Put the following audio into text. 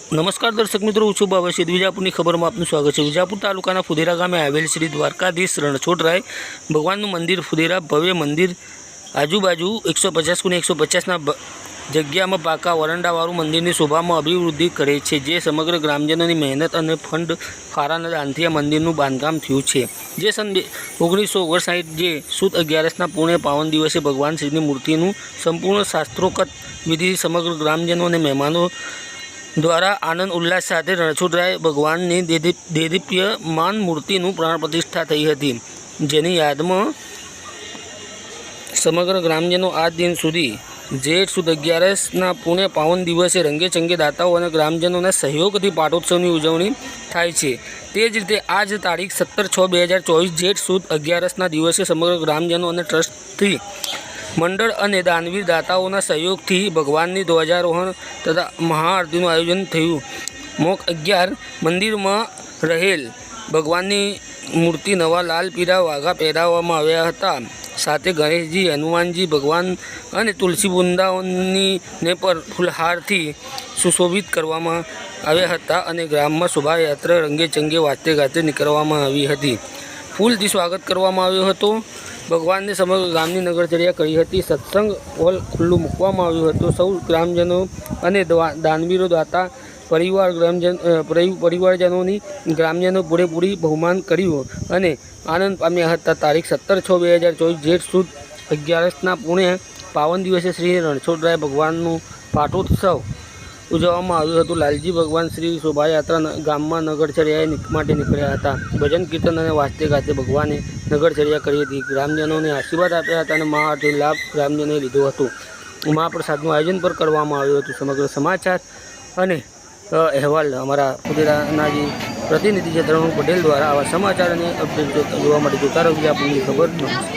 नमस्कार दर्शक मित्रों, હું છું બાબા વિજાપુરની ખબરમાં આપનું સ્વાગત છે। વિજાપુર તાલુકાના ફુદેરા ગામે આવેલ શ્રી દ્વારકાધીશ રણછોડરાય ભગવાનનું મંદિર ફુદેરા ભવ્ય મંદિર આજુબાજુ 150x150ના જગ્યામાં પાકા વરંડાવાળું મંદિરની શોભામાં અભિવૃદ્ધિ કરે છે, જે સમગ્ર ગ્રામજનોની મહેનત અને ફંડ ફાળાના દાનથી આ મંદિરનું બાંધકામ થયું છે। જે સન 1959 જે સુદ 11ના પૂર્ણે પાવન દિવસે ભગવાન શ્રીની મૂર્તિનું સંપૂર્ણ શાસ્ત્રોક્ત વિધિથી સમગ્ર ગ્રામજનો અને મહેમાનો द्वारा आनंद उल्लास साथे रणछोडराय भगवाननी देदीप्यमान मूर्तिનું प्राण प्रतिष्ठा थई हती, जेनी यादमां समग्र ग्रामजनों आज दिन सुधी जेठ सुद 11ના पुणे पावन दिवसे रंगे चंगे दाताओं और ग्रामजनों सहयोगथी पाटोत्सवनी उजवणी थाय छे। ते ज रीते आज तारीख 17/6/2024 जेठ सुद 11ના दिवसे समग्र ग्रामजनों और ट्रस्टी मंडल और दानवीर दाताओं सहयोग थी भगवान की ध्वजारोहण तथा महाआरती आयोजन थयुं। मोक 11 मंदिर में रहेल भगवान की मूर्ति नवा लाल पीरा वाघा पहराववामां आव्या हता। साथे गणेशजी, हनुमानजी भगवान और तुलसी वृंदावनी ने पर फूलहार थी सुशोभित करवामां आव्या हता और ग्राम में शोभा यात्रा रंगे चंगे वाजते गाते निकळवामां आवी हती। फूलथी स्वागत करवामां आव्यो हतो। भगवान ने समग्र गामनी नगरचर्या करी हती। सत्संग हॉल खुल्लू मूकवामां आव्युं हतुं। सौ ग्रामजनों अने दानवीरो दाता परिवारजनों ग्रामजनों पूरेपूरी बहुमान कर्युं अने आनंद पाम्या हता। तारीख 17/6/2024 जेठ सुद 11ના पुणे पावन दिवसे श्री रणछोडराय भगवानનું पाटोत्सव उजववामां આવ્યું હતું। लालजी भगवान श्री शोभायात्रा गामમાં नगरचर्याએ માટે નીકળ્યા હતા। ભજન કીર્તન અને વાજતે ગાતે ભગવાને નગરચર્યા કરી હતી। ગ્રામજનોને આશીર્વાદ આપ્યા હતા અને મહાઆરતી લાભ ગ્રામજનોએ લીધો હતો। મહાપ્રસાદનું આયોજન પણ કરવામાં આવ્યું હતું। સમગ્ર સમાચાર અને અહેવાલ અમારા ફુદેરાના જે પ્રતિનિધિ છે તરુણ પટેલ દ્વારા આવા સમાચાર અને અપડેટ જોવા માટે જોતા રહો વિજાપુરની ખબર। નમસ્કાર।